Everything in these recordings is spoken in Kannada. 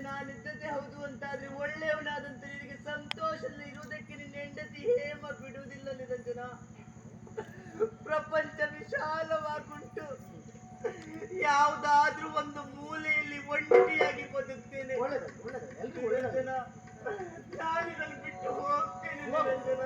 ನಾನಿದ್ದದ್ದೇ ಹೌದು ಅಂತಾದ್ರೆ ಒಳ್ಳೆಯವನಾದಂತ ನಿನಗೆ ಸಂತೋಷದಲ್ಲಿ ಇರುವುದಕ್ಕೆ ನಿನ್ನ ಹೆಂಡತಿ ಹೇಮ ಬಿಡುವುದಿಲ್ಲ ನಿರಂಜನ. ಪ್ರಪಂಚ ವಿಶಾಲವಾಗುಂಟು, ಯಾವುದಾದ್ರೂ ಒಂದು ಮೂಲೆಯಲ್ಲಿ ಒಂಟಿಯಾಗಿ ಬದುಕ್ತೇನೆ. ನಿರಂಜನ, ನಾನಿದನ್ನು ಬಿಟ್ಟು ಹೋಗ್ತೇನೆ ನಿರಂಜನ.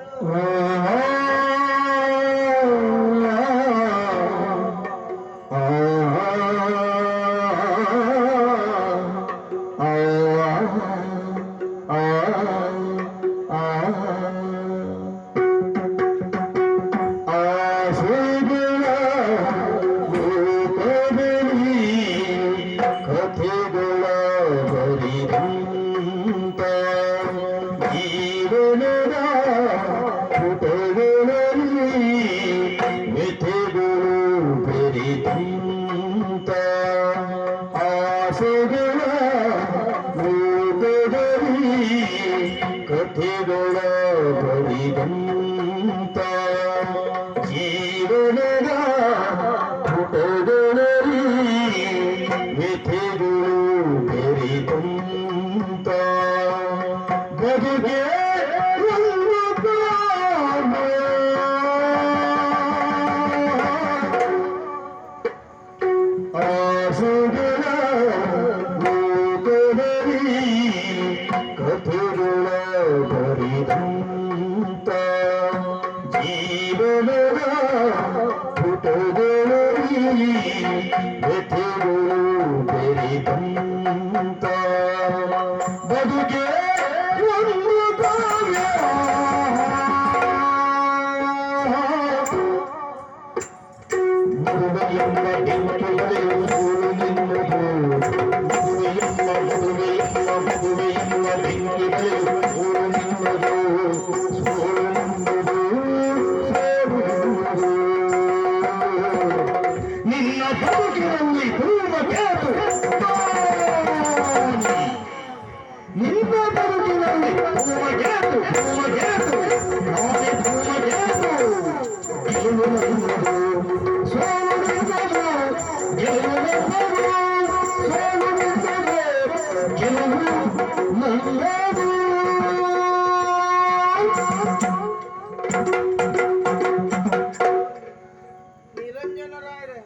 ನಿರಂಜನರಾಯರೇ,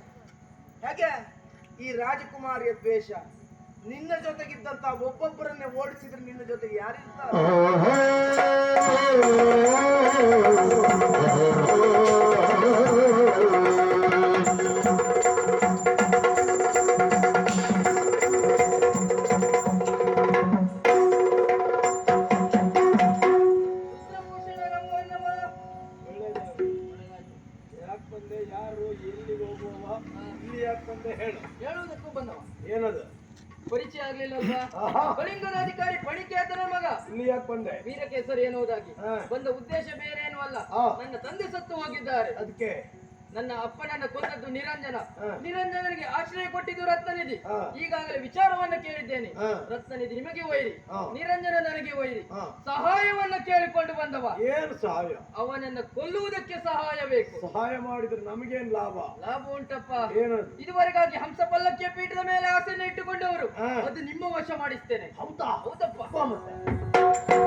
ಹೇಗೆ ಈ ರಾಜಕುಮಾರಿಯ ದ್ವೇಷ? ನಿನ್ನ ಜೊತೆಗಿದ್ದಂತ ಒಬ್ಬೊಬ್ಬರನ್ನೇ ಓಡಿಸಿದ್ರೆ ನಿನ್ನ ಜೊತೆಗೆ ಯಾರಿರ್ತಾರೆ? ಯಾರು, ಎಲ್ಲಿ ಹೋಗುವವ, ಇಲ್ಲಿ ಯಾಕೆ ಬಂದೆ ಹೇಳು. ಹೇಳುವುದಕ್ಕೂ ಬಂದವ. ಏನದು? ಪರಿಚಯ ಆಗ್ಲಿಲ್ಲ. ಕಳಿಂಗದ ಅಧಿಕಾರಿ ಪಣಿಕೇತನ ಮಗ. ಇಲ್ಲಿ ಯಾಕೆ ಬಂದೆ? ವೀರಕೇಸರಿ ಎನ್ನುವುದಾಗಿ ಬಂದ ಉದ್ದೇಶ ಬೇರೆ ಏನೂ ಅಲ್ಲ. ನನ್ನ ತಂದೆ ಸತ್ತು ಹೋಗಿದ್ದಾರೆ. ಅದಕ್ಕೆ ನನ್ನ ಅಪ್ಪನನ್ನ ಕೊಂದದ್ದು ನಿರಂಜನ. ನಿರಂಜನನಿಗೆ ಆಶ್ರಯ ಕೊಟ್ಟಿದ್ದು ರತ್ನನಿಧಿ. ಈಗಾಗಲೇ ವಿಚಾರವನ್ನ ಕೇಳಿದ್ದೇನೆ. ರತ್ನನಿಧಿ ನಿಮಗೆ ವೈರಿ, ನಿರಂಜನ ನನಗೆ ವೈರಿ. ಸಹಾಯವನ್ನ ಕೇಳಿಕೊಂಡು ಬಂದವ. ಏನು ಸಹಾಯ? ಅವನನ್ನ ಕೊಲ್ಲುವುದಕ್ಕೆ ಸಹಾಯ ಬೇಕು. ಸಹಾಯ ಮಾಡಿದ್ರೆ ನಮಗೇನ್ ಲಾಭ? ಲಾಭ ಉಂಟಪ್ಪ. ಏನದು? ಇದುವರೆಗಾಗಿ ಹಂಸ ಪಲ್ಲಕ್ಕಿಯ ಪೀಠದ ಮೇಲೆ ಆಸೆಯನ್ನು ಇಟ್ಟುಕೊಂಡವರು, ಅದು ನಿಮ್ಮ ವಶ ಮಾಡಿಸ್ತೇನೆ. ಹೌದಾ? ಹೌದಪ್ಪ. ಮತ್ತೆ